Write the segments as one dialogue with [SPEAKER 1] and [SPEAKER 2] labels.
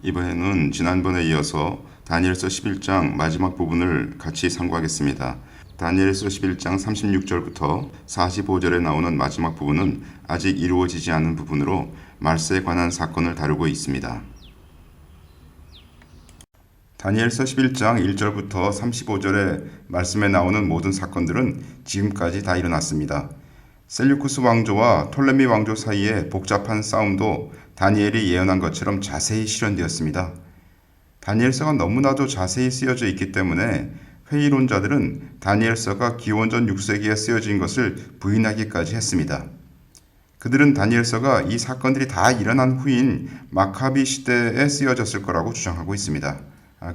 [SPEAKER 1] 이번에는 지난번에 이어서 다니엘서 11장 마지막 부분을 같이 상고하겠습니다. 다니엘서 11장 36절부터 45절에 나오는 마지막 부분은 아직 이루어지지 않은 부분으로 말세에 관한 사건을 다루고 있습니다. 다니엘서 11장 1절부터 35절의 말씀에 나오는 모든 사건들은 지금까지 다 일어났습니다. 셀류쿠스 왕조와 톨레미 왕조 사이의 복잡한 싸움도 다니엘이 예언한 것처럼 자세히 실현되었습니다. 다니엘서가 너무나도 자세히 쓰여져 있기 때문에 회의론자들은 다니엘서가 기원전 6세기에 쓰여진 것을 부인하기까지 했습니다. 그들은 다니엘서가 이 사건들이 다 일어난 후인 마카비 시대에 쓰여졌을 거라고 주장하고 있습니다.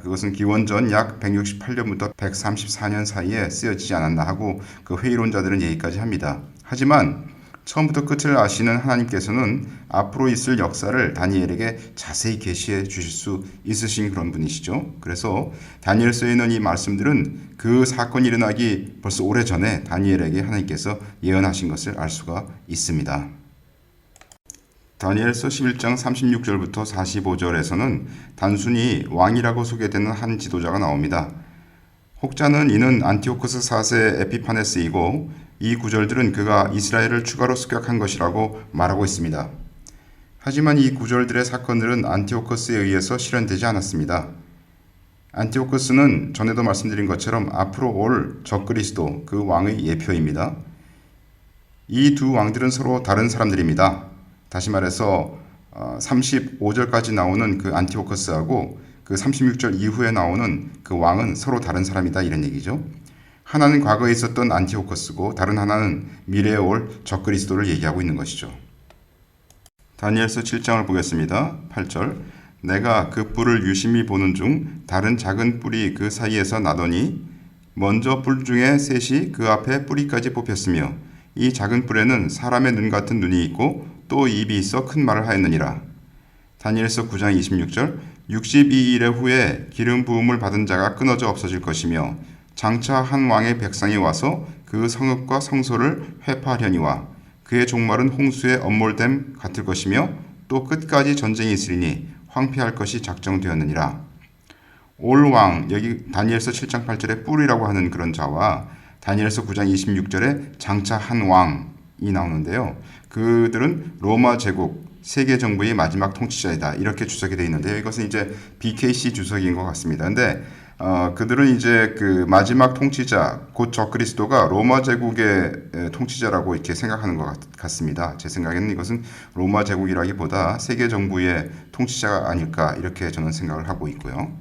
[SPEAKER 1] 그것은 기원전 약 168년부터 134년 사이에 쓰여지지 않았나 하고 그 회의론자들은 얘기까지 합니다. 하지만 처음부터 끝을 아시는 하나님께서는 앞으로 있을 역사를 다니엘에게 자세히 계시해 주실 수 있으신 그런 분이시죠. 그래서 다니엘서에 있는 이 말씀들은 그 사건이 일어나기 벌써 오래전에 다니엘에게 하나님께서 예언하신 것을 알 수가 있습니다. 다니엘서 11장 36절부터 45절에서는 단순히 왕이라고 소개되는 한 지도자가 나옵니다. 혹자는 이는 안티오코스 4세 에피파네스이고 이 구절들은 그가 이스라엘을 추가로 습격한 것이라고 말하고 있습니다. 하지만 이 구절들의 사건들은 안티오코스에 의해서 실현되지 않았습니다. 안티오코스는 전에도 말씀드린 것처럼 앞으로 올 적그리스도 그 왕의 예표입니다. 이 두 왕들은 서로 다른 사람들입니다. 다시 말해서 35절까지 나오는 그 안티오코스하고 그 36절 이후에 나오는 그 왕은 서로 다른 사람이다 이런 얘기죠. 하나는 과거에 있었던 안티오코스고 다른 하나는 미래에 올 적그리스도를 얘기하고 있는 것이죠. 다니엘서 7장을 보겠습니다. 8절 내가 그 뿔을 유심히 보는 중 다른 작은 뿔이 그 사이에서 나더니 먼저 뿔 중에 셋이 그 앞에 뿌리까지 뽑혔으며 이 작은 뿔에는 사람의 눈 같은 눈이 있고 또 입이 있어 큰 말을 하였느니라. 다니엘서 9장 26절 62일의 후에 기름 부음을 받은 자가 끊어져 없어질 것이며 장차 한 왕의 백성이 와서 그 성읍과 성소를 회파하려니와 그의 종말은 홍수의 엄몰됨 같을 것이며 또 끝까지 전쟁이 있으리니 황폐할 것이 작정되었느니라. 올 왕, 여기 다니엘서 7장 8절에 뿔이라고 하는 그런 자와 다니엘서 9장 26절에 장차 한 왕이 나오는데요. 그들은 로마 제국 세계 정부의 마지막 통치자이다 이렇게 주석이 되어 있는데요. 이것은 이제 BKC 주석인 것 같습니다. 근데 그들은 이제 그 마지막 통치자 곧 적그리스도가 로마 제국의 통치자라고 이렇게 생각하는 것 같습니다. 제 생각에는 이것은 로마 제국이라기보다 세계 정부의 통치자가 아닐까 이렇게 저는 생각을 하고 있고요.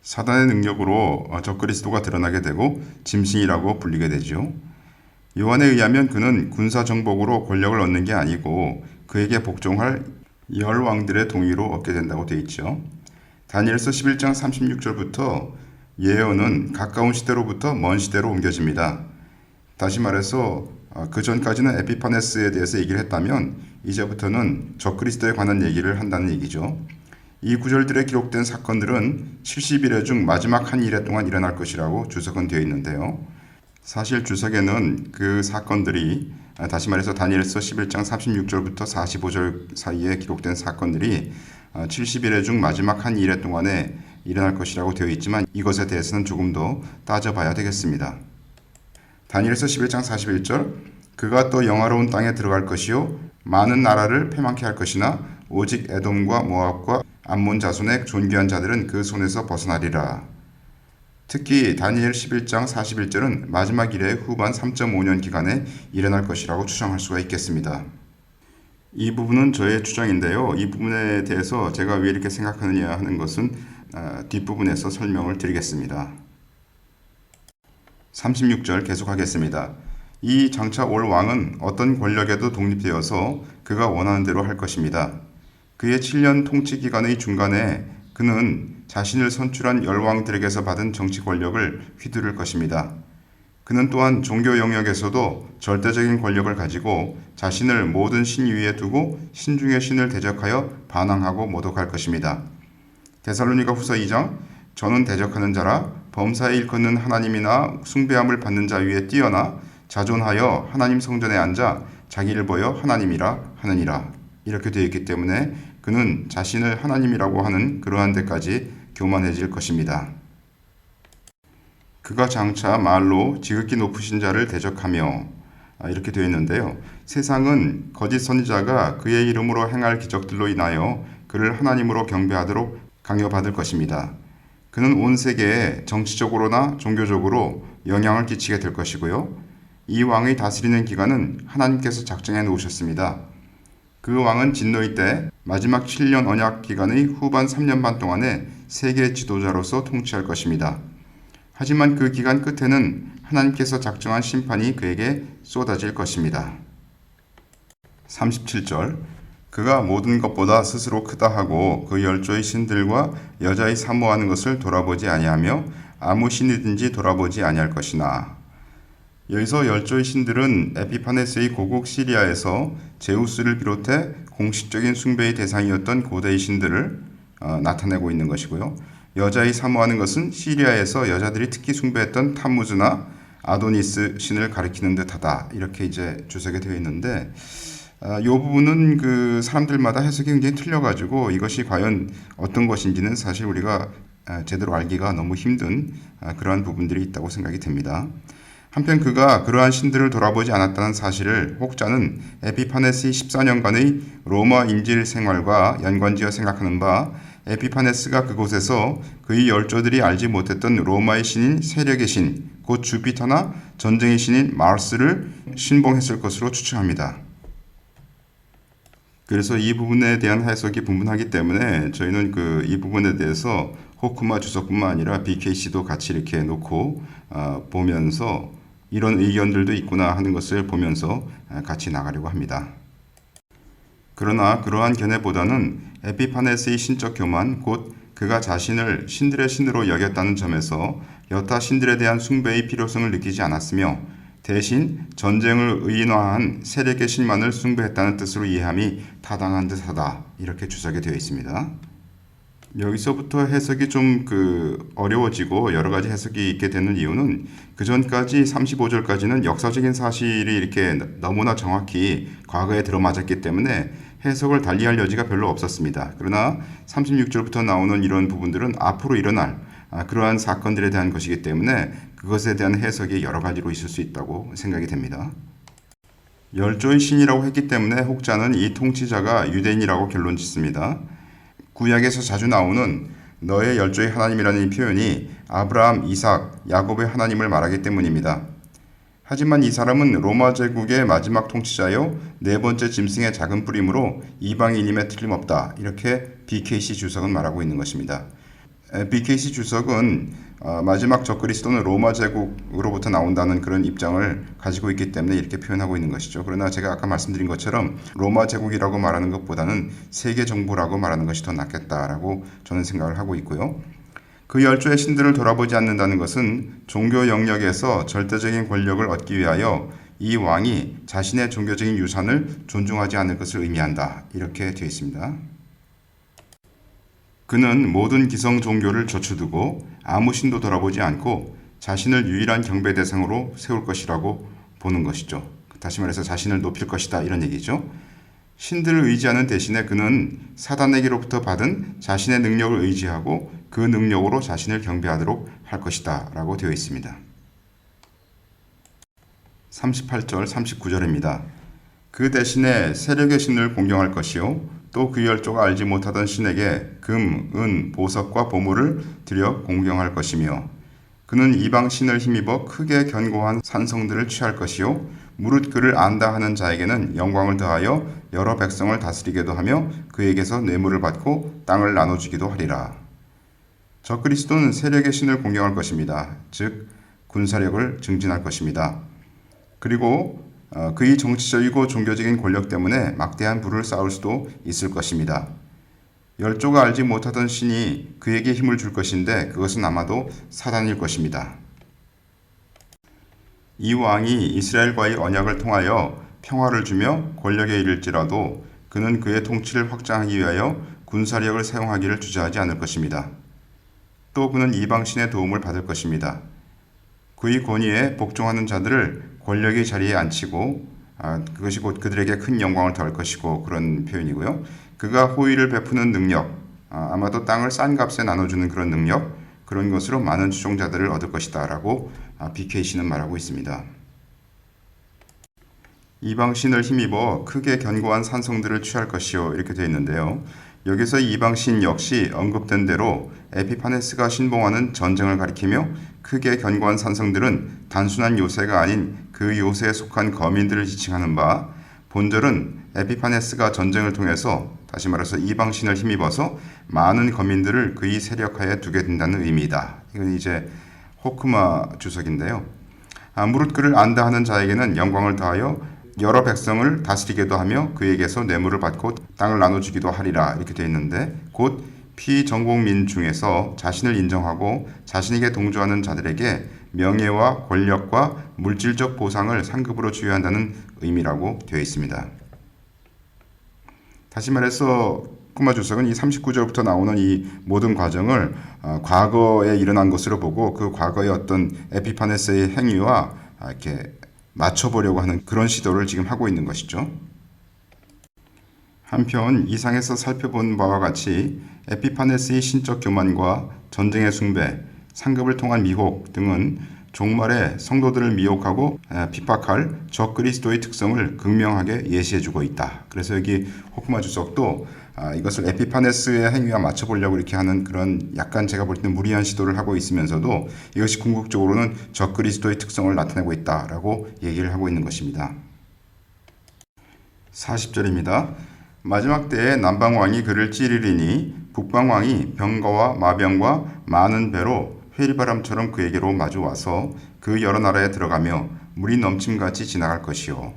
[SPEAKER 1] 사단의 능력으로 적그리스도가 드러나게 되고 짐승이라고 불리게 되죠. 요한에 의하면 그는 군사정복으로 권력을 얻는 게 아니고 그에게 복종할 열왕들의 동의로 얻게 된다고 되어 있죠. 다니엘서 11장 36절부터 예언은 가까운 시대로부터 먼 시대로 옮겨집니다. 다시 말해서 그 전까지는 에피파네스에 대해서 얘기를 했다면 이제부터는 적그리스도에 관한 얘기를 한다는 얘기죠. 이 구절들에 기록된 사건들은 70일의 중 마지막 한 일해 동안 일어날 것이라고 주석은 되어 있는데요. 사실 주석에는 그 사건들이 다시 말해서 다니엘서 11장 36절부터 45절 사이에 기록된 사건들이 70일의 중 마지막 한 일해 동안에 일어날 것이라고 되어 있지만 이것에 대해서는 조금 더 따져봐야 되겠습니다. 다니엘서 11장 41절 그가 또 영화로운 땅에 들어갈 것이요 많은 나라를 패망케 할 것이나 오직 에돔과 모압과 암몬 자손의 존귀한 자들은 그 손에서 벗어나리라. 특히 다니엘 11장 41절은 마지막 일의 후반 3.5년 기간에 일어날 것이라고 추정할 수가 있겠습니다. 이 부분은 저의 추정인데요. 이 부분에 대해서 제가 왜 이렇게 생각하느냐 하는 것은 뒷부분에서 설명을 드리겠습니다. 36절 계속하겠습니다. 이 장차 올 왕은 어떤 권력에도 독립되어서 그가 원하는 대로 할 것입니다. 그의 7년 통치 기간의 중간에 그는 자신을 선출한 열왕들에게서 받은 정치 권력을 휘두를 것입니다. 그는 또한 종교 영역에서도 절대적인 권력을 가지고 자신을 모든 신 위에 두고 신 중의 신을 대적하여 반항하고 모독할 것입니다. 데살로니가 후서 2장 저는 대적하는 자라 범사에 일컫는 하나님이나 숭배함을 받는 자 위에 뛰어나 자존하여 하나님 성전에 앉아 자기를 보여 하나님이라 하느니라. 이렇게 되어 있기 때문에 그는 자신을 하나님이라고 하는 그러한 데까지 교만해질 것입니다. 그가 장차 말로 지극히 높으신 자를 대적하며 이렇게 되어 있는데요. 세상은 거짓 선지자가 그의 이름으로 행할 기적들로 인하여 그를 하나님으로 경배하도록 강요받을 것입니다. 그는 온 세계에 정치적으로나 종교적으로 영향을 끼치게 될 것이고요. 이 왕의 다스리는 기간은 하나님께서 작정해 놓으셨습니다. 그 왕은 진노의 때 마지막 7년 언약 기간의 후반 3년 반 동안에 세계 지도자로서 통치할 것입니다. 하지만 그 기간 끝에는 하나님께서 작정한 심판이 그에게 쏟아질 것입니다. 37절 그가 모든 것보다 스스로 크다 하고 그 열조의 신들과 여자의 사모하는 것을 돌아보지 아니하며 아무 신이든지 돌아보지 아니할 것이나. 여기서 열조의 신들은 에피파네스의 고국 시리아에서 제우스를 비롯해 공식적인 숭배의 대상이었던 고대의 신들을 나타내고 있는 것이고요. 여자의 사모하는 것은 시리아에서 여자들이 특히 숭배했던 탐무즈나 아도니스 신을 가리키는 듯하다. 이렇게 이제 주석이 되어 있는데 이 부분은 그 사람들마다 해석이 굉장히 틀려가지고 이것이 과연 어떤 것인지는 사실 우리가 제대로 알기가 너무 힘든 그러한 부분들이 있다고 생각이 됩니다. 한편 그가 그러한 신들을 돌아보지 않았다는 사실을 혹자는 에피파네스의 14년간의 로마 인질 생활과 연관지어 생각하는 바 에피파네스가 그곳에서 그의 열조들이 알지 못했던 로마의 신인 세력의 신, 곧 주피터나 전쟁의 신인 마르스를 신봉했을 것으로 추측합니다. 그래서 이 부분에 대한 해석이 분분하기 때문에 저희는 이 부분에 대해서 호쿠마 주석뿐만 아니라 BKC도 같이 이렇게 놓고 보면서 이런 의견들도 있구나 하는 것을 보면서 같이 나가려고 합니다. 그러나 그러한 견해보다는 에피파네스의 신적 교만, 곧 그가 자신을 신들의 신으로 여겼다는 점에서 여타 신들에 대한 숭배의 필요성을 느끼지 않았으며 대신 전쟁을 의인화한 세력의 신만을 숭배했다는 뜻으로 이해함이 타당한 듯하다. 이렇게 주석이 되어 있습니다. 여기서부터 해석이 좀 어려워지고 여러 가지 해석이 있게 되는 이유는 그 전까지 35절까지는 역사적인 사실이 이렇게 너무나 정확히 과거에 들어맞았기 때문에 해석을 달리할 여지가 별로 없었습니다. 그러나 36절부터 나오는 이런 부분들은 앞으로 일어날 그러한 사건들에 대한 것이기 때문에 그것에 대한 해석이 여러 가지로 있을 수 있다고 생각이 됩니다. 열조의 신이라고 했기 때문에 혹자는 이 통치자가 유대인이라고 결론 짓습니다. 구약에서 자주 나오는 너의 열조의 하나님이라는 이 표현이 아브라함, 이삭, 야곱의 하나님을 말하기 때문입니다. 하지만 이 사람은 로마 제국의 마지막 통치자요 네 번째 짐승의 작은 뿌림으로 이방인임에 틀림없다. 이렇게 BKC 주석은 말하고 있는 것입니다. BKC 주석은 마지막 적그리스도는 로마 제국으로부터 나온다는 그런 입장을 가지고 있기 때문에 이렇게 표현하고 있는 것이죠. 그러나 제가 아까 말씀드린 것처럼 로마 제국이라고 말하는 것보다는 세계 정부라고 말하는 것이 더 낫겠다라고 저는 생각을 하고 있고요. 그 열조의 신들을 돌아보지 않는다는 것은 종교 영역에서 절대적인 권력을 얻기 위하여 이 왕이 자신의 종교적인 유산을 존중하지 않을 것을 의미한다. 이렇게 되어 있습니다. 그는 모든 기성 종교를 젖혀두고 아무 신도 돌아보지 않고 자신을 유일한 경배 대상으로 세울 것이라고 보는 것이죠. 다시 말해서 자신을 높일 것이다 이런 얘기죠. 신들을 의지하는 대신에 그는 사단에게로부터 받은 자신의 능력을 의지하고 그 능력으로 자신을 경배하도록 할 것이다 라고 되어 있습니다. 38절 39절입니다. 그 대신에 세력의 신을 공경할 것이요 또 그 열조가 알지 못하던 신에게 금, 은, 보석과 보물을 들여 공경할 것이며 그는 이방 신을 힘입어 크게 견고한 산성들을 취할 것이요 무릇 그를 안다 하는 자에게는 영광을 더하여 여러 백성을 다스리게도 하며 그에게서 뇌물을 받고 땅을 나눠주기도 하리라. 적그리스도는 세력의 신을 공경할 것입니다. 즉 군사력을 증진할 것입니다. 그리고 그의 정치적이고 종교적인 권력 때문에 막대한 부를 쌓을 수도 있을 것입니다. 열조가 알지 못하던 신이 그에게 힘을 줄 것인데 그것은 아마도 사단일 것입니다. 이 왕이 이스라엘과의 언약을 통하여 평화를 주며 권력에 이를지라도 그는 그의 통치를 확장하기 위하여 군사력을 사용하기를 주저하지 않을 것입니다. 또 그는 이방신의 도움을 받을 것입니다. 그의 권위에 복종하는 자들을 권력의 자리에 앉히고 그것이 곧 그들에게 큰 영광을 더할 것이고 그런 표현이고요. 그가 호의를 베푸는 능력, 아마도 땅을 싼 값에 나눠주는 그런 능력, 그런 것으로 많은 추종자들을 얻을 것이다 라고 BKC는 말하고 있습니다. 이방신을 힘입어 크게 견고한 산성들을 취할 것이요 이렇게 되어 있는데요. 여기서 이방신 역시 언급된 대로 에피파네스가 신봉하는 전쟁을 가리키며 크게 견고한 산성들은 단순한 요새가 아닌 그 요새에 속한 거민들을 지칭하는 바, 본절은 에피파네스가 전쟁을 통해서 다시 말해서 이방신을 힘입어서 많은 거민들을 그의 세력하에 두게 된다는 의미이다. 이건 이제 호크마 주석인데요. 무릇 그를 안다 하는 자에게는 영광을 더하여 여러 백성을 다스리게도 하며 그에게서 뇌물을 받고 땅을 나눠주기도 하리라 이렇게 되어 있는데, 곧 피정복민 중에서 자신을 인정하고 자신에게 동조하는 자들에게 명예와 권력과 물질적 보상을 상급으로 주여한다는 의미라고 되어 있습니다. 다시 말해서 쿠마 주석은 이 39절부터 나오는 이 모든 과정을 과거에 일어난 것으로 보고 그 과거의 어떤 에피파네스의 행위와 이렇게 맞춰보려고 하는 그런 시도를 지금 하고 있는 것이죠. 한편 이상에서 살펴본 바와 같이 에피파네스의 신적 교만과 전쟁의 숭배, 상급을 통한 미혹 등은 종말에 성도들을 미혹하고 핍박할 적그리스도의 특성을 극명하게 예시해주고 있다. 그래서 여기 호크마 주석도 이것을 에피파네스의 행위와 맞춰보려고 이렇게 하는 그런 약간 제가 볼 때는 무리한 시도를 하고 있으면서도 이것이 궁극적으로는 적그리스도의 특성을 나타내고 있다라고 얘기를 하고 있는 것입니다. 40절입니다. 마지막 때에 남방왕이 그를 찌르리니 북방왕이 병거와 마병과 많은 배로 회리바람처럼 그에게로 마주와서 그 여러 나라에 들어가며 물이 넘침같이 지나갈 것이요.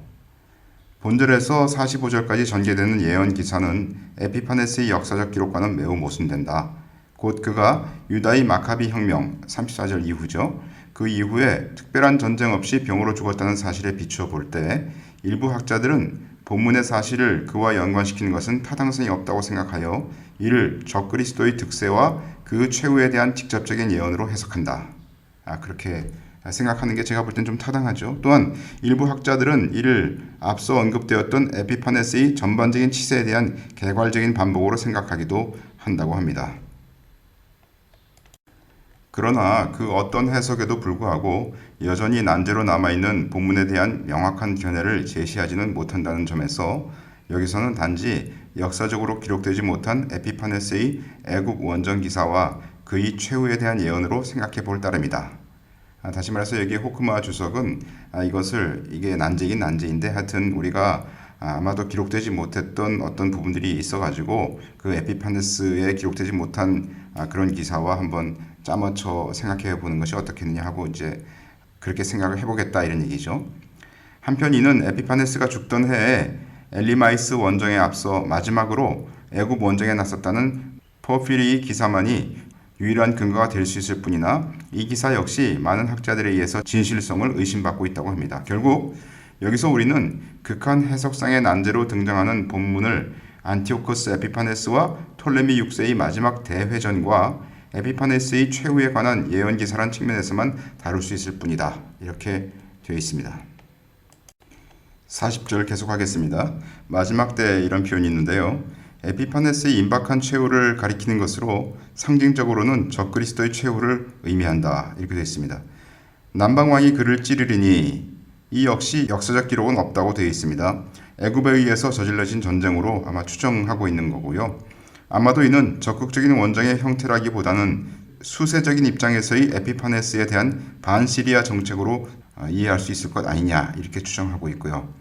[SPEAKER 1] 본절에서 45절까지 전개되는 예언 기사는 에피파네스의 역사적 기록과는 매우 모순된다. 곧 그가 유다의 마카비 혁명 34절 이후죠. 그 이후에 특별한 전쟁 없이 병으로 죽었다는 사실에 비추어 볼 때 일부 학자들은 본문의 사실을 그와 연관시키는 것은 타당성이 없다고 생각하여 이를 적그리스도의 득세와 그 최후에 대한 직접적인 예언으로 해석한다. 그렇게 생각하는 게 제가 볼 땐 좀 타당하죠. 또한 일부 학자들은 이를 앞서 언급되었던 에피파네스의 전반적인 치세에 대한 개괄적인 반복으로 생각하기도 한다고 합니다. 그러나 그 어떤 해석에도 불구하고 여전히 난제로 남아있는 본문에 대한 명확한 견해를 제시하지는 못한다는 점에서 여기서는 단지 역사적으로 기록되지 못한 에피파네스의 애국 원정 기사와 그의 최후에 대한 예언으로 생각해 볼 따름이다. 다시 말해서 여기 호크마 주석은 이게 난제긴 난제인데 하여튼 우리가 아마도 기록되지 못했던 어떤 부분들이 있어가지고 그 에피파네스에 기록되지 못한 그런 기사와 한번 짜맞춰 생각해 보는 것이 어떻겠느냐 하고 이제 그렇게 생각을 해보겠다 이런 얘기죠. 한편 이는 에피파네스가 죽던 해에 엘리마이스 원정에 앞서 마지막으로 애굽 원정에 나섰다는 포피리 기사만이 유일한 근거가 될 수 있을 뿐이나 이 기사 역시 많은 학자들에 의해서 진실성을 의심받고 있다고 합니다. 결국 여기서 우리는 극한 해석상의 난제로 등장하는 본문을 안티오코스 에피파네스와 톨레미 6세의 마지막 대회전과 에피파네스의 최후에 관한 예언 기사란 측면에서만 다룰 수 있을 뿐이다. 이렇게 되어 있습니다. 40절 계속하겠습니다. 마지막 때 이런 표현이 있는데요. 에피파네스의 임박한 최후를 가리키는 것으로 상징적으로는 적그리스도의 최후를 의미한다. 이렇게 되어 있습니다. 남방왕이 그를 찌르리니 이 역시 역사적 기록은 없다고 되어 있습니다. 애굽에 의해서 저질러진 전쟁으로 아마 추정하고 있는 거고요. 아마도 이는 적극적인 원정의 형태라기보다는 수세적인 입장에서의 에피파네스에 대한 반시리아 정책으로 이해할 수 있을 것 아니냐 이렇게 추정하고 있고요.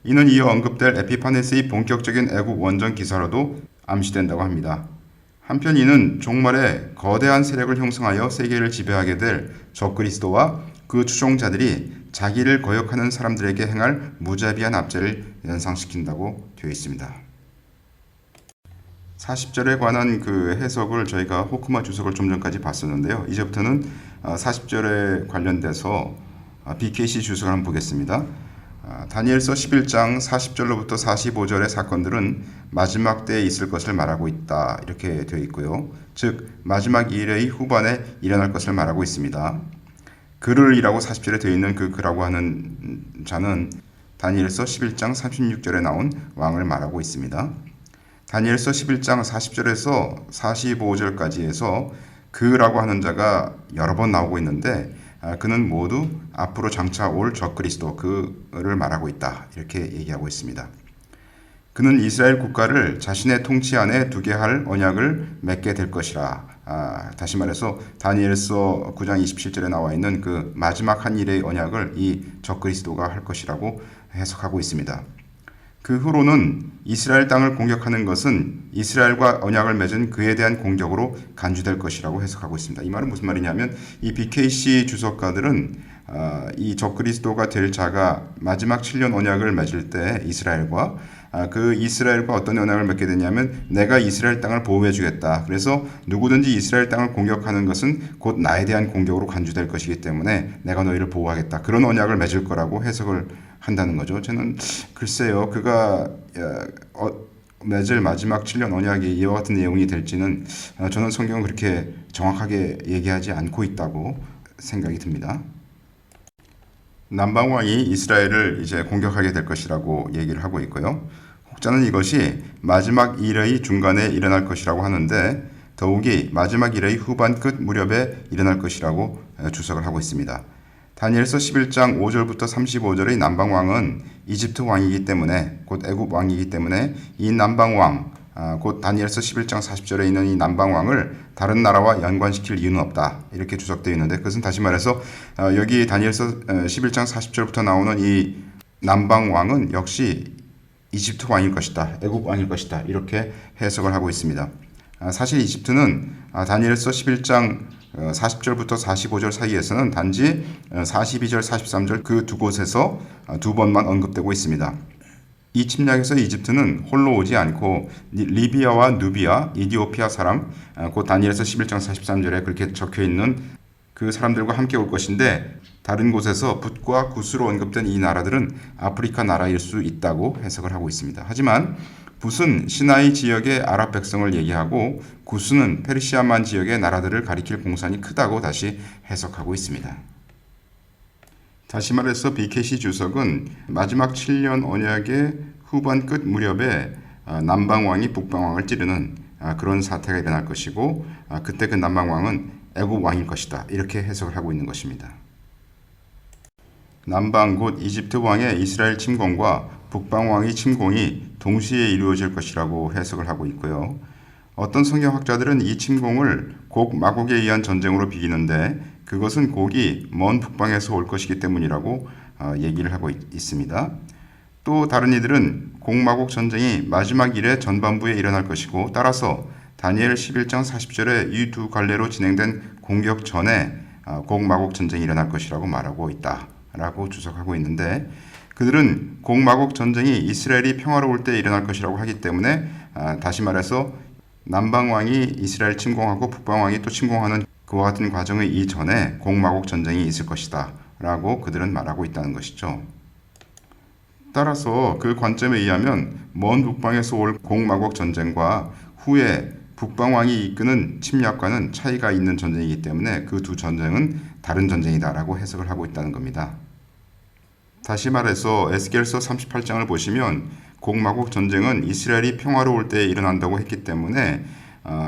[SPEAKER 1] 이는 이어 언급될 에피파네스의 본격적인 애국 원정 기사로도 암시된다고 합니다. 한편 이는 종말에 거대한 세력을 형성하여 세계를 지배하게 될 적그리스도와 그 추종자들이 자기를 거역하는 사람들에게 행할 무자비한 압제를 연상시킨다고 되어 있습니다. 40절에 관한 그 해석을 저희가 호크마 주석을 좀 전까지 봤었는데요. 이제부터는 40절에 관련돼서 BKC 주석을 한번 보겠습니다. 다니엘서 11장 40절로부터 45절의 사건들은 마지막 때에 있을 것을 말하고 있다. 이렇게 되어 있고요. 즉 마지막 일의 후반에 일어날 것을 말하고 있습니다. 그를이라고 40절에 되어 있는 그 그라고 하는 자는 다니엘서 11장 36절에 나온 왕을 말하고 있습니다. 다니엘서 11장 40절에서 45절까지 해서 그라고 하는 자가 여러 번 나오고 있는데 그는 모두 앞으로 장차 올 적그리스도 그를 말하고 있다. 이렇게 얘기하고 있습니다. 그는 이스라엘 국가를 자신의 통치 안에 두게 할 언약을 맺게 될 것이라. 다시 말해서 다니엘서 9장 27절에 나와 있는 그 마지막 한 일의 언약을 이 적그리스도가 할 것이라고 해석하고 있습니다. 그 후로는 이스라엘 땅을 공격하는 것은 이스라엘과 언약을 맺은 그에 대한 공격으로 간주될 것이라고 해석하고 있습니다. 이 말은 무슨 말이냐면 이 BKC 주석가들은 이 적그리스도가 될 자가 마지막 7년 언약을 맺을 때 이스라엘과 그 이스라엘과 어떤 언약을 맺게 되냐면 내가 이스라엘 땅을 보호해 주겠다. 그래서 누구든지 이스라엘 땅을 공격하는 것은 곧 나에 대한 공격으로 간주될 것이기 때문에 내가 너희를 보호하겠다. 그런 언약을 맺을 거라고 해석을 한다는 거죠. 저는 글쎄요. 그가 맺을 마지막 7년 언약이 이와 같은 내용이 될지는 저는 성경은 그렇게 정확하게 얘기하지 않고 있다고 생각이 듭니다. 남방왕이 이스라엘을 이제 공격하게 될 것이라고 얘기를 하고 있고요. 혹자는 이것이 마지막 일의 중간에 일어날 것이라고 하는데 더욱이 마지막 일의 후반 끝 무렵에 일어날 것이라고 주석을 하고 있습니다. 다니엘서 11장 5절부터 35절의 남방왕은 이집트 왕이기 때문에 곧 애굽 왕이기 때문에 이 남방왕 곧 다니엘서 11장 40절에 있는 이 남방왕을 다른 나라와 연관시킬 이유는 없다. 이렇게 주석되어 있는데 그것은 다시 말해서 여기 다니엘서 11장 40절부터 나오는 이 남방왕은 역시 이집트 왕일 것이다. 애굽 왕일 것이다. 이렇게 해석을 하고 있습니다. 사실 이집트는 다니엘서 11장 40절부터 45절 사이에서는 단지 42절, 43절 그 두 곳에서 두 번만 언급되고 있습니다. 이 침략에서 이집트는 홀로 오지 않고 리비아와 누비아, 이디오피아 사람, 곧 다니엘서 11장 43절에 그렇게 적혀있는 그 사람들과 함께 올 것인데 다른 곳에서 붓과 굿으로 언급된 이 나라들은 아프리카 나라일 수 있다고 해석을 하고 있습니다. 하지만 붓은 시나이 지역의 아랍 백성을 얘기하고 굿은 페르시아만 지역의 나라들을 가리킬 공산이 크다고 다시 해석하고 있습니다. 다시 말해서 BKC 주석은 마지막 7년 언약의 후반 끝 무렵에 남방왕이 북방왕을 찌르는 그런 사태가 일어날 것이고 그때 그 남방왕은 애굽 왕일 것이다. 이렇게 해석을 하고 있는 것입니다. 남방 곧 이집트 왕의 이스라엘 침공과 북방 왕의 침공이 동시에 이루어질 것이라고 해석을 하고 있고요. 어떤 성경학자들은 이 침공을 곡 마곡에 의한 전쟁으로 비기는데 그것은 곡이 먼 북방에서 올 것이기 때문이라고 얘기를 하고 있습니다. 또 다른 이들은 곡마곡 전쟁이 마지막 일의 전반부에 일어날 것이고 따라서 다니엘 11장 40절에 이 두 갈래로 진행된 공격 전에 곡마곡 전쟁이 일어날 것이라고 말하고 있다라고 주석하고 있는데 그들은 곡마곡 전쟁이 이스라엘이 평화로울 때 일어날 것이라고 하기 때문에 다시 말해서 남방왕이 이스라엘 침공하고 북방왕이 또 침공하는 그와 같은 과정의 이전에 곡마곡 전쟁이 있을 것이다 라고 그들은 말하고 있다는 것이죠. 따라서 그 관점에 의하면 먼 북방에서 올 곡마곡 전쟁과 후에 북방왕이 이끄는 침략과는 차이가 있는 전쟁이기 때문에 그 두 전쟁은 다른 전쟁이다 라고 해석을 하고 있다는 겁니다. 다시 말해서 에스겔서 38장을 보시면 곡마곡 전쟁은 이스라엘이 평화로울 때 일어난다고 했기 때문에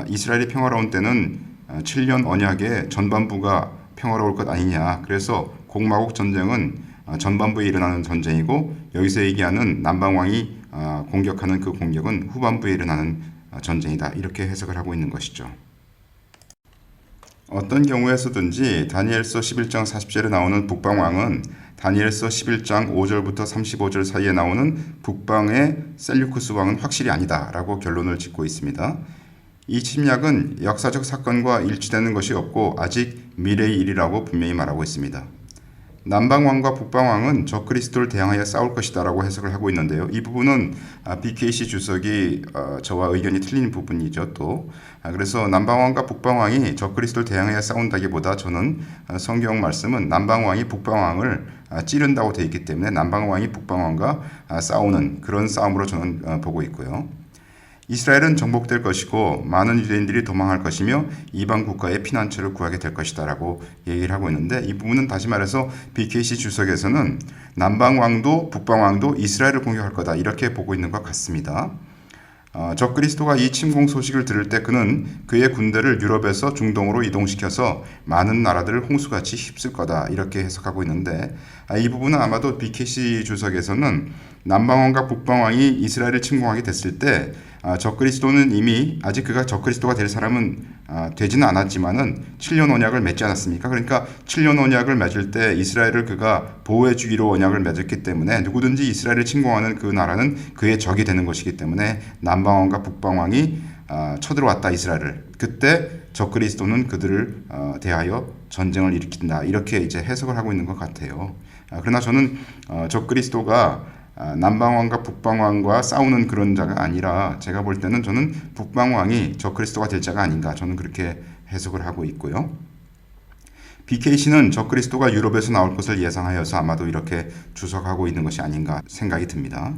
[SPEAKER 1] 이스라엘이 평화로운 때는 7년 언약의 전반부가 평화로울 것 아니냐. 그래서 곡마곡 전쟁은 전반부에 일어나는 전쟁이고 여기서 얘기하는 남방왕이 공격하는 그 공격은 후반부에 일어나는 전쟁이다. 이렇게 해석을 하고 있는 것이죠. 어떤 경우에서든지 다니엘서 11장 40절에 나오는 북방왕은 다니엘서 11장 5절부터 35절 사이에 나오는 북방의 셀류쿠스 왕은 확실히 아니다 라고 결론을 짓고 있습니다. 이 침략은 역사적 사건과 일치되는 것이 없고 아직 미래의 일이라고 분명히 말하고 있습니다. 남방왕과 북방왕은 적그리스도를 대항하여 싸울 것이다 라고 해석을 하고 있는데요. 이 부분은 BKC 주석이 저와 의견이 틀린 부분이죠. 또 그래서 남방왕과 북방왕이 적그리스도를 대항하여 싸운다기보다 저는 성경 말씀은 남방왕이 북방왕을 찌른다고 되어 있기 때문에 남방왕이 북방왕과 싸우는 그런 싸움으로 저는 보고 있고요. 이스라엘은 정복될 것이고 많은 유대인들이 도망할 것이며 이방 국가의 피난처를 구하게 될 것이다 라고 얘기를 하고 있는데 이 부분은 다시 말해서 BKC 주석에서는 남방왕도 북방왕도 이스라엘을 공격할 거다 이렇게 보고 있는 것 같습니다. 적그리스도가 이 침공 소식을 들을 때 그는 그의 군대를 유럽에서 중동으로 이동시켜서 많은 나라들을 홍수같이 휩쓸 거다 이렇게 해석하고 있는데 이 부분은 아마도 BKC 주석에서는 남방왕과 북방왕이 이스라엘을 침공하게 됐을 때 적그리스도는 이미 아직 그가 적그리스도가 될 사람은 되지는 않았지만은 7년 언약을 맺지 않았습니까? 그러니까 7년 언약을 맺을 때 이스라엘을 그가 보호해 주기로 언약을 맺었기 때문에 누구든지 이스라엘을 침공하는 그 나라는 그의 적이 되는 것이기 때문에 남방왕과 북방왕이 쳐들어왔다 이스라엘을. 그때 적그리스도는 그들을 대하여 전쟁을 일으킨다. 이렇게 이제 해석을 하고 있는 것 같아요. 그러나 저는 적그리스도가 남방왕과 북방왕과 싸우는 그런 자가 아니라 제가 볼 때는 저는 북방왕이 적그리스도가 될 자가 아닌가 저는 그렇게 해석을 하고 있고요. BKC는 적그리스도가 유럽에서 나올 것을 예상하여서 아마도 이렇게 주석하고 있는 것이 아닌가 생각이 듭니다.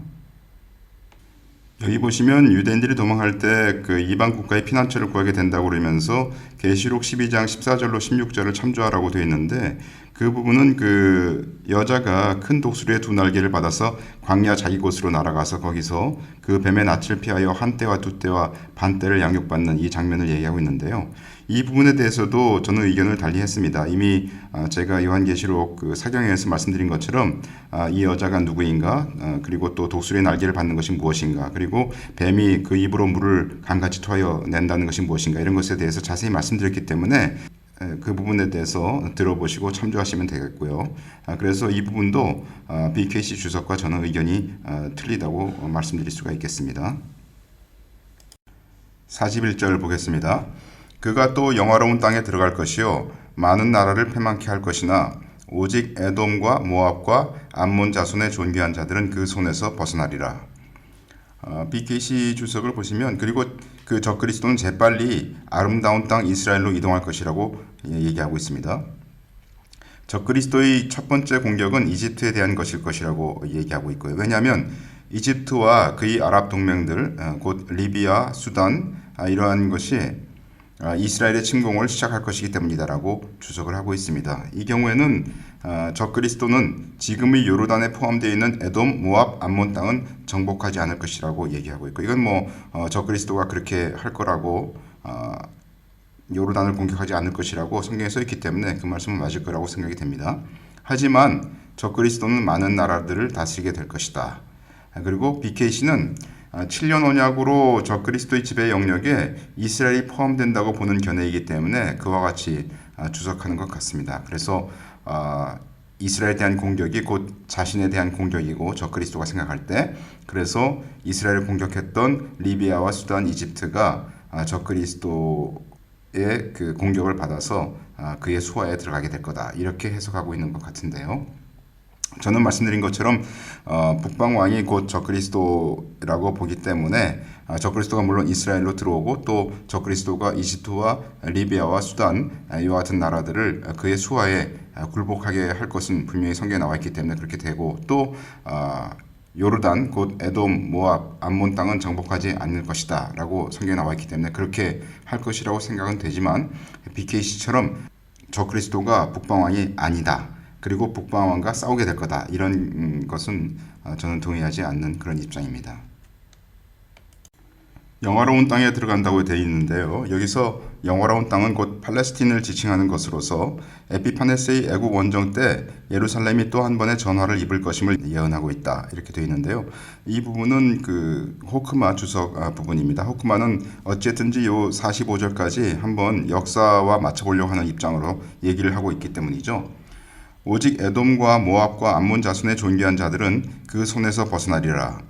[SPEAKER 1] 여기 보시면 유대인들이 도망할 때 그 이방 국가의 피난처를 구하게 된다고 그러면서 계시록 12장 14절로 16절을 참조하라고 되어 있는데 그 부분은 그 여자가 큰 독수리의 두 날개를 받아서 광야 자기 곳으로 날아가서 거기서 그 뱀의 낯을 피하여 한 떼와 두 떼와 반 떼를 양육받는 이 장면을 얘기하고 있는데요. 이 부분에 대해서도 저는 의견을 달리했습니다. 이미 제가 요한계시록 그 사경에서 말씀드린 것처럼 이 여자가 누구인가, 그리고 또 독수리의 날개를 받는 것이 무엇인가, 그리고 뱀이 그 입으로 물을 강같이 토하여 낸다는 것이 무엇인가 이런 것에 대해서 자세히 말씀드렸기 때문에 그 부분에 대해서 들어보시고 참조하시면 되겠고요. 그래서 이 부분도 BKC 주석과 저는 의견이 틀리다고 말씀드릴 수가 있겠습니다. 41절 보겠습니다. 그가 또 영화로운 땅에 들어갈 것이요 많은 나라를 패망케 할 것이나 오직 에돔과 모압과 암몬 자손의 존귀한 자들은 그 손에서 벗어나리라. BKC 주석을 보시면 그리고 그 적그리스도는 재빨리 아름다운 땅 이스라엘로 이동할 것이라고 얘기하고 있습니다. 적그리스도의 첫 번째 공격은 이집트에 대한 것일 것이라고 얘기하고 있고요. 왜냐하면 이집트와 그의 아랍 동맹들 곧 리비아, 수단 이러한 것이 이스라엘의 침공을 시작할 것이기 때문이다라고 주석을 하고 있습니다. 이 경우에는 적그리스도는 지금의 요르단에 포함되어 있는 에돔, 모압, 암몬 땅은 정복하지 않을 것이라고 얘기하고 있고 이건 적그리스도가 그렇게 할 거라고 요르단을 공격하지 않을 것이라고 성경에 써 있기 때문에 그 말씀은 맞을 거라고 생각이 됩니다. 하지만 적그리스도는 많은 나라들을 다스리게 될 것이다. 그리고 BKC는 7년 언약으로 적그리스도의 지배 영역에 이스라엘이 포함된다고 보는 견해이기 때문에 그와 같이 주석하는 것 같습니다. 그래서 이스라엘에 대한 공격이 곧 자신에 대한 공격이고 적그리스도가 생각할 때 그래서 이스라엘을 공격했던 리비아와 수단, 이집트가 적그리스도의 그 공격을 받아서 그의 수하에 들어가게 될 거다. 이렇게 해석하고 있는 것 같은데요. 저는 말씀드린 것처럼 북방왕이 곧 적그리스도라고 보기 때문에 적그리스도가 물론 이스라엘로 들어오고 또 적그리스도가 이집트와 리비아와 수단 이와 같은 나라들을 그의 수하에 굴복하게 할 것은 분명히 성경에 나와 있기 때문에 그렇게 되고 또 요르단 곧 에돔, 모압, 암몬 땅은 정복하지 않을 것이다 라고 성경에 나와 있기 때문에 그렇게 할 것이라고 생각은 되지만 BKC처럼 적그리스도가 북방왕이 아니다. 그리고 북방왕과 싸우게 될 거다. 이런 것은 저는 동의하지 않는 그런 입장입니다. 영화로운 땅에 들어간다고 되어 있는데요. 여기서 영화로운 땅은 곧 팔레스틴을 지칭하는 것으로서 에피파네스의 애국 원정 때 예루살렘이 또 한 번의 전화를 입을 것임을 예언하고 있다. 이렇게 되어 있는데요. 이 부분은 그 호크마 주석 부분입니다. 호크마는 어쨌든지 요 45절까지 한번 역사와 맞춰보려고 하는 입장으로 얘기를 하고 있기 때문이죠. 오직 에돔과 모압과 암몬 자손의 존귀한 자들은 그 손에서 벗어나리라.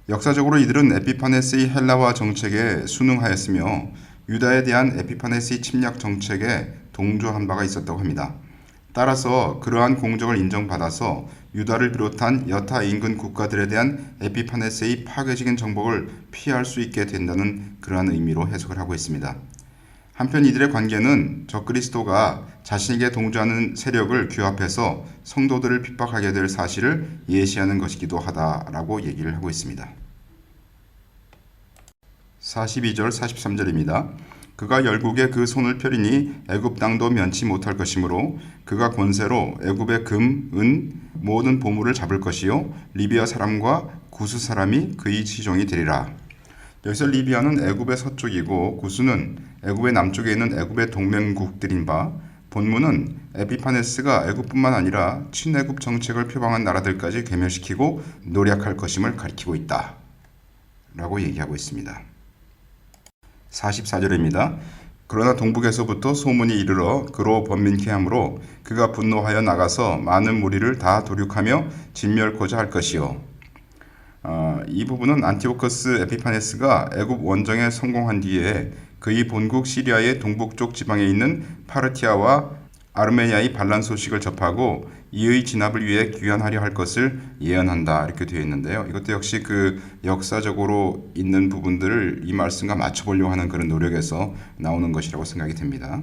[SPEAKER 1] 역사적으로 이들은 에피파네스의 헬라화 정책에 순응하였으며 유다에 대한 에피파네스의 침략 정책에 동조한 바가 있었다고 합니다. 따라서 그러한 공적을 인정받아서 유다를 비롯한 여타 인근 국가들에 대한 에피파네스의 파괴적인 정복을 피할 수 있게 된다는 그러한 의미로 해석을 하고 있습니다. 한편 이들의 관계는 적그리스도가 자신에게 동조하는 세력을 규합해서 성도들을 핍박하게 될 사실을 예시하는 것이기도 하다라고 얘기를 하고 있습니다. 42절 43절입니다. 그가 열국에 그 손을 펴리니 애굽 땅도 면치 못할 것이므로 그가 권세로 애굽의 금, 은, 모든 보물을 잡을 것이요 리비아 사람과 구스 사람이 그의 시종이 되리라. 여기서 리비아는 애굽의 서쪽이고 구스는 애굽의 남쪽에 있는 애굽의 동맹국들인 바, 본문은 에피파네스가 애굽뿐만 아니라 친애굽 정책을 표방한 나라들까지 괴멸시키고 노력할 것임을 가리키고 있다 라고 얘기하고 있습니다. 44절입니다. 그러나 동북에서부터 소문이 이르러 그로 번민케 하므로 그가 분노하여 나가서 많은 무리를 다 도륙하며 진멸코자 할 것이요. 이 부분은 안티오커스 에피파네스가 애굽 원정에 성공한 뒤에 그의 본국 시리아의 동북쪽 지방에 있는 파르티아와 아르메니아의 반란 소식을 접하고 이의 진압을 위해 귀환하려 할 것을 예언한다 이렇게 되어 있는데요. 이것도 역시 그 역사적으로 있는 부분들을 이 말씀과 맞춰보려고 하는 그런 노력에서 나오는 것이라고 생각이 됩니다.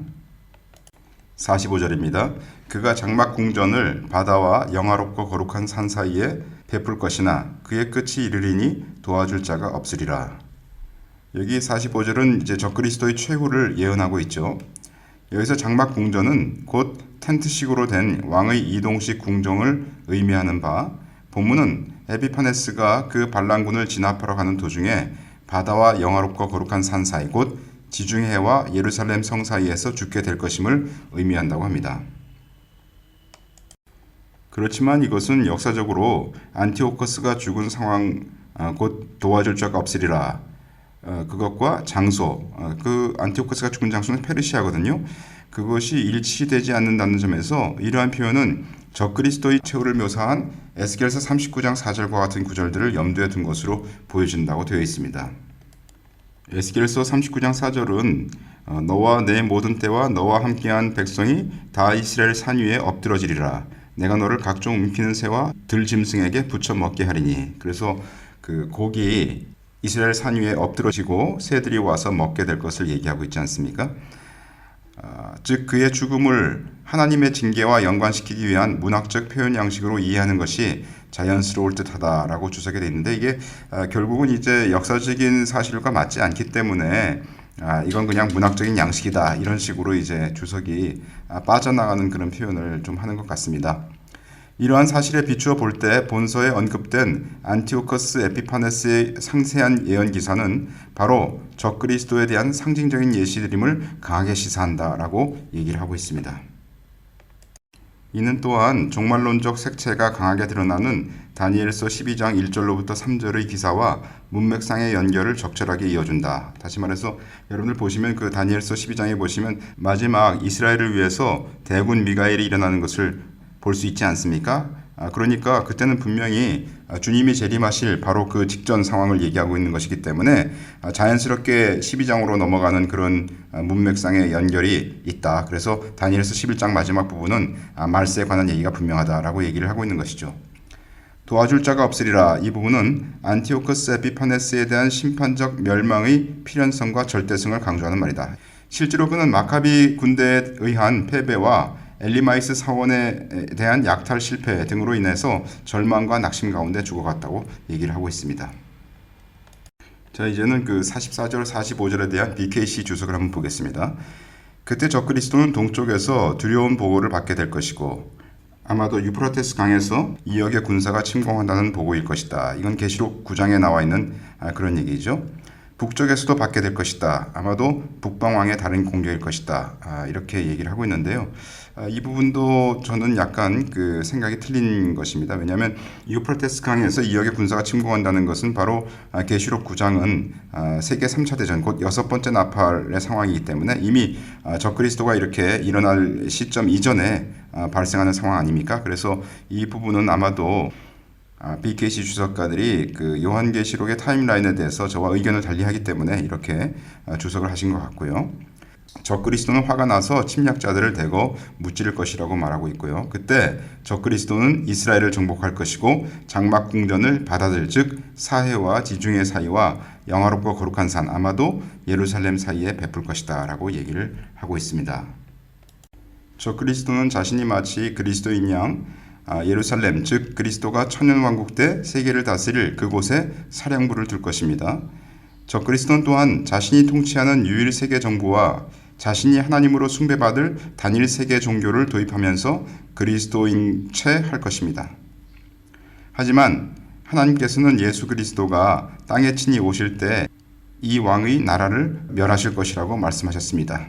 [SPEAKER 1] 45절입니다. 그가 장막 궁전을 바다와 영화롭고 거룩한 산 사이에 베풀 것이나 그의 끝이 이르리니 도와줄 자가 없으리라. 여기 45절은 이제 적그리스도의 최후를 예언하고 있죠. 여기서 장막 궁전은 곧 텐트식으로 된 왕의 이동식 궁정을 의미하는 바, 본문은 에피파네스가 그 반란군을 진압하러 가는 도중에 바다와 영화롭고 거룩한 산 사이 곧 지중해와 예루살렘 성 사이에서 죽게 될 것임을 의미한다고 합니다. 그렇지만 이것은 역사적으로 안티오커스가 죽은 상황, 곧 도와줄 자가 없으리라. 그것과 장소, 그 안티오코스가 죽은 장소는 페르시아거든요. 그것이 일치되지 않는다는 점에서 이러한 표현은 적그리스도의 최후를 묘사한 에스겔서 39장 4절과 같은 구절들을 염두에 둔 것으로 보여진다고 되어 있습니다. 에스겔서 39장 4절은 너와 내 모든 때와 너와 함께한 백성이 다 이스라엘 산 위에 엎드러지리라. 내가 너를 각종 움키는 새와 들짐승에게 붙여 먹게 하리니. 그래서 그 고기 이스라엘 산 위에 엎드러지고 새들이 와서 먹게 될 것을 얘기하고 있지 않습니까? 즉 그의 죽음을 하나님의 징계와 연관시키기 위한 문학적 표현 양식으로 이해하는 것이 자연스러울 듯하다라고 주석이 되어 있는데 이게 결국은 이제 역사적인 사실과 맞지 않기 때문에 이건 그냥 문학적인 양식이다 이런 식으로 이제 주석이 빠져나가는 그런 표현을 좀 하는 것 같습니다. 이러한 사실에 비추어 볼 때 본서에 언급된 안티오커스 에피파네스의 상세한 예언 기사는 바로 적그리스도에 대한 상징적인 예시들임을 강하게 시사한다라고 얘기를 하고 있습니다. 이는 또한 종말론적 색채가 강하게 드러나는 다니엘서 12장 1절로부터 3절의 기사와 문맥상의 연결을 적절하게 이어준다. 다시 말해서 여러분들 보시면 그 다니엘서 12장에 보시면 마지막 이스라엘을 위해서 대군 미가엘이 일어나는 것을 볼 수 있지 않습니까? 그러니까 그때는 분명히 주님이 재림하실 바로 그 직전 상황을 얘기하고 있는 것이기 때문에 자연스럽게 12장으로 넘어가는 그런 문맥상의 연결이 있다. 그래서 다니엘서 11장 마지막 부분은 말세에 관한 얘기가 분명하다라고 얘기를 하고 있는 것이죠. 도와줄 자가 없으리라. 이 부분은 안티오커스 에피파네스에 대한 심판적 멸망의 필연성과 절대성을 강조하는 말이다. 실제로 그는 마카비 군대에 의한 패배와 엘리마이스 사원에 대한 약탈 실패 등으로 인해서 절망과 낙심 가운데 죽어갔다고 얘기를 하고 있습니다. 자, 이제는 그 44절, 45절에 대한 BKC 주석을 한번 보겠습니다. 그때 적그리스도는 동쪽에서 두려운 보고를 받게 될 것이고 아마도 유프라테스 강에서 2억의 군사가 침공한다는 보고일 것이다. 이건 계시록 9장에 나와 있는 그런 얘기죠. 북쪽에서도 받게 될 것이다. 아마도 북방왕의 다른 공격일 것이다. 이렇게 얘기를 하고 있는데요. 이 부분도 저는 약간 그 생각이 틀린 것입니다. 왜냐하면 유프라테스 강에서 2억의 군사가 침공한다는 것은 바로 계시록 9장은 세계 3차 대전 곧 6번째 나팔의 상황이기 때문에 이미 적그리스도가 이렇게 일어날 시점 이전에 발생하는 상황 아닙니까? 그래서 이 부분은 아마도 BKC 주석가들이 그 요한계시록의 타임라인에 대해서 저와 의견을 달리하기 때문에 이렇게 주석을 하신 것 같고요. 적그리스도는 화가 나서 침략자들을 대거 무찌를 것이라고 말하고 있고요. 그때 적그리스도는 이스라엘을 정복할 것이고 장막 궁전을 바다들 즉 사해와 지중해 사이와 영화롭고 거룩한 산 아마도 예루살렘 사이에 베풀 것이다 라고 얘기를 하고 있습니다. 적그리스도는 자신이 마치 그리스도인 양 예루살렘 즉 그리스도가 천년왕국 때 세계를 다스릴 그곳에 사령부를 둘 것입니다. 적그리스도는 또한 자신이 통치하는 유일 세계 정부와 자신이 하나님으로 숭배받을 단일 세계 종교를 도입하면서 그리스도인 채 할 것입니다. 하지만 하나님께서는 예수 그리스도가 땅에 친히 오실 때 이 왕의 나라를 멸하실 것이라고 말씀하셨습니다.